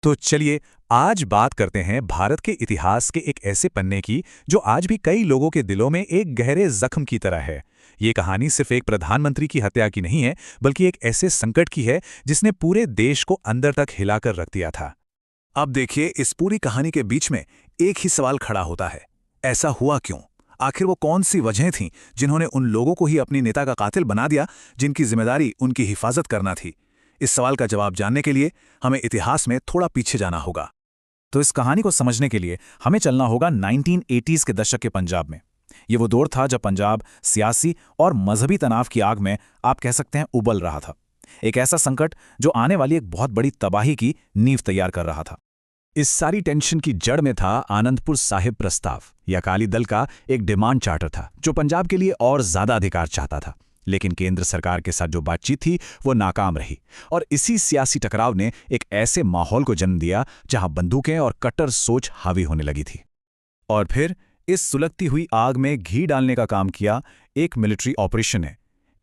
तो चलिए आज बात करते हैं भारत के इतिहास के एक ऐसे पन्ने की जो आज भी कई लोगों के दिलों में एक गहरे जख्म की तरह है। ये कहानी सिर्फ एक प्रधानमंत्री की हत्या की नहीं है, बल्कि एक ऐसे संकट की है जिसने पूरे देश को अंदर तक हिलाकर रख दिया था। अब देखिए, इस पूरी कहानी के बीच में एक ही सवाल खड़ा होता है, ऐसा हुआ क्यों? आखिर वो कौन सी वजहें थीं जिन्होंने उन लोगों को ही अपनी नेता का कातिल बना दिया जिनकी जिम्मेदारी उनकी हिफाजत करना थी? इस सवाल का जवाब जानने के लिए हमें इतिहास में थोड़ा पीछे जाना होगा। तो इस कहानी को समझने के लिए हमें चलना होगा 1980s के दशक के पंजाब में। ये वो दौर था जब पंजाब सियासी और मजहबी तनाव की आग में, आप कह सकते हैं, उबल रहा था। एक ऐसा संकट जो आने वाली एक बहुत बड़ी तबाही की नींव तैयार कर रहा था। इस सारी टेंशन की जड़ में था आनंदपुर साहिब प्रस्ताव या अकाली दल का एक डिमांड चार्टर था जो पंजाब के लिए और ज्यादा अधिकार चाहता था। लेकिन केंद्र सरकार के साथ जो बातचीत थी वो नाकाम रही और इसी सियासी टकराव ने एक ऐसे माहौल को जन्म दिया जहां बंदूकें और कट्टर सोच हावी होने लगी थी। और फिर इस सुलगती हुई आग में घी डालने का काम किया एक मिलिट्री ऑपरेशन ने,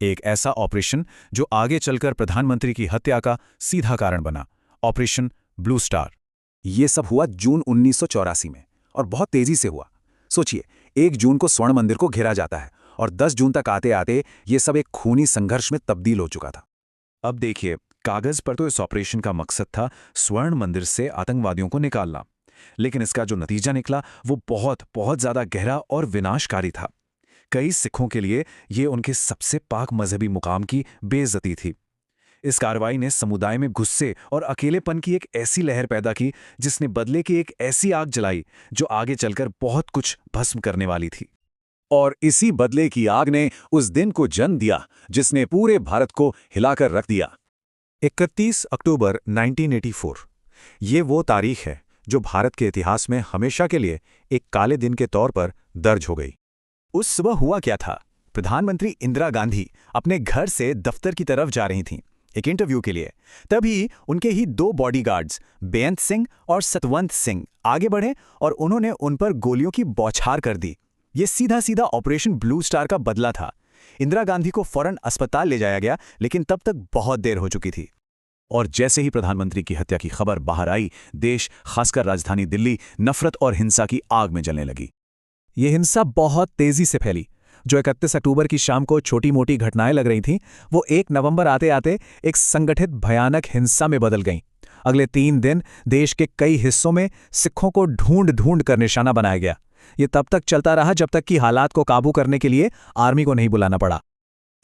एक ऐसा ऑपरेशन जो आगे चलकर प्रधानमंत्री की हत्या का सीधा कारण बना, ऑपरेशन ब्लू स्टार। ये सब हुआ जून 1984 में और बहुत तेजी से हुआ। सोचिए, 1 जून को स्वर्ण मंदिर को घेरा जाता है और 10 जून तक आते आते ये सब एक खूनी संघर्ष में तब्दील हो चुका था। अब देखिए, कागज पर तो इस ऑपरेशन का मकसद था स्वर्ण मंदिर से आतंकवादियों को निकालना, लेकिन इसका जो नतीजा निकला वो बहुत बहुत ज्यादा गहरा और विनाशकारी था। कई सिखों के लिए ये उनके सबसे पाक मजहबी मुकाम की बेइज्जती थी। इस कार्रवाई ने समुदाय में गुस्से और अकेलेपन की एक ऐसी लहर पैदा की जिसने बदले की एक ऐसी आग जलाई जो आगे चलकर बहुत कुछ भस्म करने वाली थी। और इसी बदले की आग ने उस दिन को जन्म दिया जिसने पूरे भारत को हिलाकर रख दिया। 31 अक्टूबर 1984। ये वो तारीख है जो भारत के इतिहास में हमेशा के लिए एक काले दिन के तौर पर दर्ज हो गई। उस सुबह हुआ क्या था? प्रधानमंत्री इंदिरा गांधी अपने घर से दफ्तर की तरफ जा रही थीं एक इंटरव्यू के लिए। तभी उनके ही 2 बॉडीगार्ड्स बेअंत सिंह और सतवंत सिंह आगे बढ़े और उन्होंने उन पर गोलियों की बौछार कर दी। ये सीधा सीधा ऑपरेशन ब्लू स्टार का बदला था। इंदिरा गांधी को फौरन अस्पताल ले जाया गया, लेकिन तब तक बहुत देर हो चुकी थी। और जैसे ही प्रधानमंत्री की हत्या की खबर बाहर आई, देश, खासकर राजधानी दिल्ली, नफरत और हिंसा की आग में जलने लगी। ये हिंसा बहुत तेजी से फैली। जो 31 अक्टूबर की शाम को छोटी मोटी घटनाएं लग रही थीं, वो 1 नवंबर आते आते एक संगठित भयानक हिंसा में बदल गईं। अगले 3 दिन देश के कई हिस्सों में सिखों को ढूंढ ढूंढ कर निशाना बनाया गया। ये तब तक चलता रहा जब तक कि हालात को काबू करने के लिए आर्मी को नहीं बुलाना पड़ा।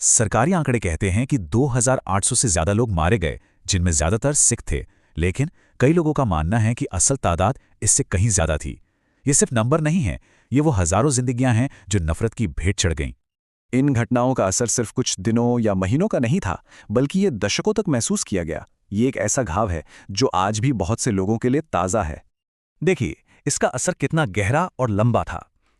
सरकारी आंकड़े कहते हैं कि 2800 से ज्यादा लोग मारे गए, जिनमें ज्यादातर सिख थे, लेकिन कई लोगों का मानना है कि असल तादाद इससे कहीं ज्यादा थी। ये सिर्फ नंबर नहीं है, ये वो हजारों जिंदगियां हैं जो नफरत की भेंट चढ़ गईं। इन घटनाओं का असर सिर्फ कुछ दिनों या महीनों का नहीं था, बल्कि ये दशकों तक महसूस किया गया। ये एक ऐसा घाव है जो आज भी बहुत से लोगों के लिए ताज़ा है। देखिए, इसका असर कितना गहरा और लंबा था।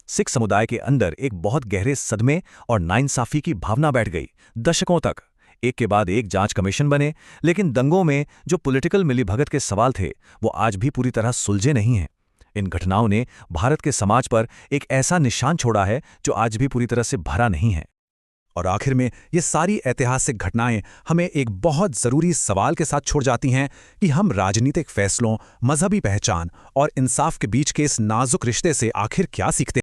सिख समुदाय के अंदर एक बहुत गहरे सदमे और नाइंसाफी की भावना बैठ गई। दशकों तक एक के बाद एक जांच कमीशन बने, लेकिन दंगों में जो पॉलिटिकल मिलीभगत के सवाल थे वो आज भी पूरी तरह सुलझे नहीं हैं। इन घटनाओं ने भारत के समाज पर एक ऐसा निशान छोड़ा है जो आज भी पूरी तरह से भरा नहीं है। और आखिर में ये सारी ऐतिहासिक घटनाएं हमें एक बहुत ज़रूरी सवाल के साथ छोड़ जाती हैं कि हम राजनीतिक फैसलों, मजहबी पहचान और इंसाफ के बीच के इस नाजुक रिश्ते से आखिर क्या सीखते हैं।